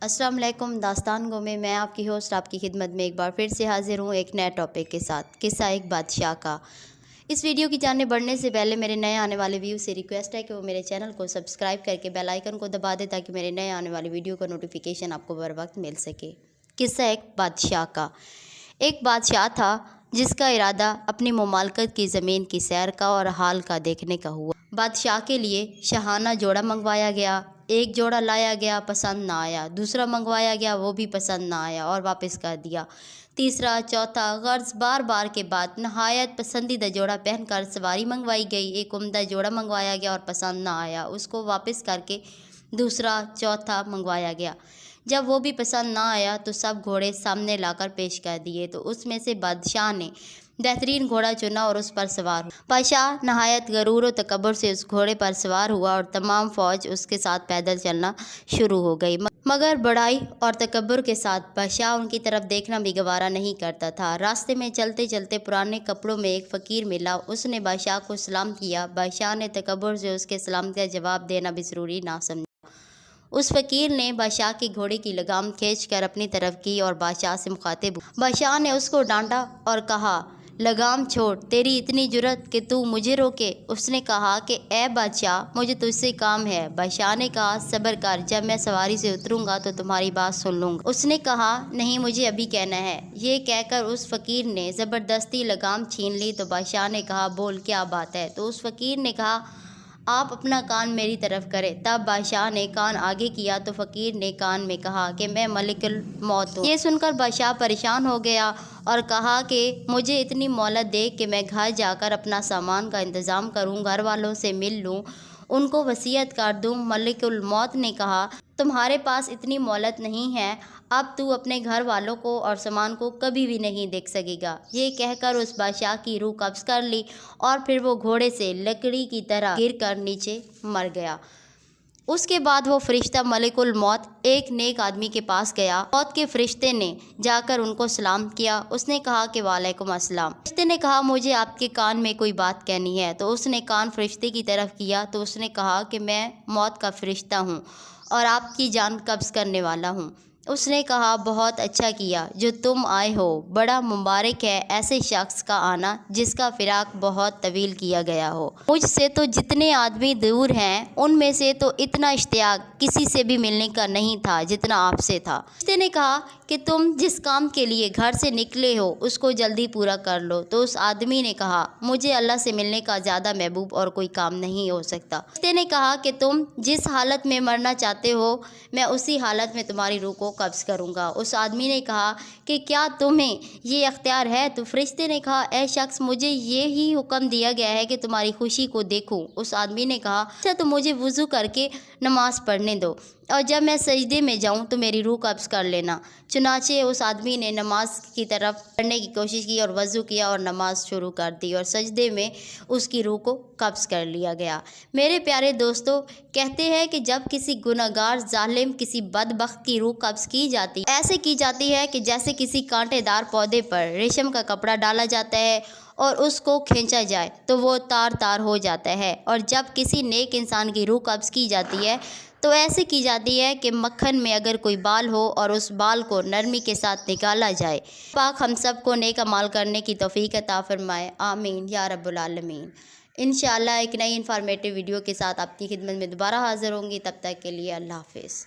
السلام علیکم۔ داستان گو میں آپ کی ہوسٹ آپ کی خدمت میں ایک بار پھر سے حاضر ہوں ایک نئے ٹاپک کے ساتھ، قصہ ایک بادشاہ کا۔ اس ویڈیو کی جانب بڑھنے سے پہلے میرے نئے آنے والے ویو سے ریکویسٹ ہے کہ وہ میرے چینل کو سبسکرائب کر کے بیل آئیکن کو دبا دے تاکہ میرے نئے آنے والی ویڈیو کا نوٹیفیکیشن آپ کو بر وقت مل سکے۔ قصہ ایک بادشاہ کا۔ ایک بادشاہ تھا جس کا ارادہ اپنی مملکت کی زمین کی سیر کا اور حال کا دیکھنے کا ہوا۔ بادشاہ کے لیے شاہانہ جوڑا منگوایا گیا۔ ایک جوڑا لایا گیا، پسند نہ آیا۔ دوسرا منگوایا گیا، وہ بھی پسند نہ آیا اور واپس کر دیا۔ تیسرا، چوتھا، غرض بار بار کے بعد نہایت پسندیدہ جوڑا پہن کر سواری منگوائی گئی۔ ایک عمدہ جوڑا منگوایا گیا اور پسند نہ آیا، اس کو واپس کر کے دوسرا، چوتھا منگوایا گیا۔ جب وہ بھی پسند نہ آیا تو سب گھوڑے سامنے لا کر پیش کر دیے تو اس میں سے بادشاہ نے بہترین گھوڑا چنا اور اس پر سوار ہوا۔ بادشاہ نہایت غرور و تکبر سے اس گھوڑے پر سوار ہوا اور تمام فوج اس کے ساتھ پیدل چلنا شروع ہو گئی، مگر بڑائی اور تکبر کے ساتھ بادشاہ ان کی طرف دیکھنا بھی گوارا نہیں کرتا تھا۔ راستے میں چلتے چلتے پرانے کپڑوں میں ایک فقیر ملا، اس نے بادشاہ کو سلام کیا۔ بادشاہ نے تکبر سے اس کے سلام کا جواب دینا بھی ضروری نہ سمجھا۔ اس فقیر نے بادشاہ کے گھوڑے کی لگام کھینچ کر اپنی طرف کی اور بادشاہ سے مخاطب ہوا۔ بادشاہ نے اس کو ڈانٹا اور کہا، لگام چھوڑ، تیری اتنی جرأت کہ تو مجھے روکے۔ اس نے کہا کہ اے بادشاہ، مجھے تجھ سے کام ہے۔ بادشاہ نے کہا، صبر کر، جب میں سواری سے اتروں گا تو تمہاری بات سن لوں گا۔ اس نے کہا، نہیں، مجھے ابھی کہنا ہے۔ یہ کہہ کر اس فقیر نے زبردستی لگام چھین لی تو بادشاہ نے کہا، بول، کیا بات ہے؟ تو اس فقیر نے کہا، آپ اپنا کان میری طرف کریں۔ تب بادشاہ نے کان آگے کیا تو فقیر نے کان میں کہا کہ میں ملک الموت ہوں۔ یہ سن کر بادشاہ پریشان ہو گیا اور کہا کہ مجھے اتنی مہلت دے کہ میں گھر جا کر اپنا سامان کا انتظام کروں، گھر والوں سے مل لوں، ان کو وصیت کر دوں۔ ملک الموت نے کہا، تمہارے پاس اتنی مہلت نہیں ہے، اب تو اپنے گھر والوں کو اور سامان کو کبھی بھی نہیں دیکھ سکے گا۔ یہ کہہ کر اس بادشاہ کی روح قبض کر لی اور پھر وہ گھوڑے سے لکڑی کی طرح گر کر نیچے مر گیا۔ اس کے بعد وہ فرشتہ ملک الموت ایک نیک آدمی کے پاس گیا۔ موت کے فرشتے نے جا کر ان کو سلام کیا۔ اس نے کہا کہ وعلیکم السلام۔ فرشتے نے کہا، مجھے آپ کے کان میں کوئی بات کہنی ہے۔ تو اس نے کان فرشتے کی طرف کیا تو اس نے کہا کہ میں موت کا فرشتہ ہوں اور آپ کی جان قبض کرنے والا ہوں۔ اس نے کہا، بہت اچھا کیا جو تم آئے ہو، بڑا مبارک ہے ایسے شخص کا آنا جس کا فراق بہت طویل کیا گیا ہو۔ مجھ سے تو جتنے آدمی دور ہیں ان میں سے تو اتنا اشتیاق کسی سے بھی ملنے کا نہیں تھا جتنا آپ سے تھا۔ فرشتے نے کہا کہ تم جس کام کے لیے گھر سے نکلے ہو اس کو جلدی پورا کر لو۔ تو اس آدمی نے کہا، مجھے اللہ سے ملنے کا زیادہ محبوب اور کوئی کام نہیں ہو سکتا۔ فرشتے نے کہا کہ تم جس حالت میں مرنا چاہتے ہو میں اسی حالت میں تمہاری روح کو قبض کروں گا۔ اس آدمی نے کہا کہ کیا تمہیں یہ اختیار ہے؟ تو فرشتے نے کہا، اے شخص، مجھے یہی حکم دیا گیا ہے کہ تمہاری خوشی کو دیکھوں۔ اس آدمی نے کہا، اچھا تو مجھے وضو کر کے نماز پڑھنے دو اور جب میں سجدے میں جاؤں تو میری روح قبض کر لینا۔ چنانچہ اس آدمی نے نماز کی طرف پڑھنے کی کوشش کی اور وضو کیا اور نماز شروع کر دی اور سجدے میں اس کی روح کو قبض کر لیا گیا۔ میرے پیارے دوستو، کہتے ہیں کہ جب کسی گنہگار ظالم کسی بدبخت کی روح قبض کی جاتی ہے، ایسے کی جاتی ہے کہ جیسے کسی کانٹے دار پودے پر ریشم کا کپڑا ڈالا جاتا ہے اور اس کو کھینچا جائے تو وہ تار تار ہو جاتا ہے، اور جب کسی نیک انسان کی روح قبض کی جاتی ہے تو ایسے کی جاتی ہے کہ مکھن میں اگر کوئی بال ہو اور اس بال کو نرمی کے ساتھ نکالا جائے۔ پاک ہم سب کو نیک اعمال کرنے کی توفیق عطا فرمائے، آمین یا رب العالمین۔ انشاءاللہ ایک نئی انفارمیٹیو ویڈیو کے ساتھ آپ کی خدمت میں دوبارہ حاضر ہوں گی، تب تک کے لیے اللہ حافظ۔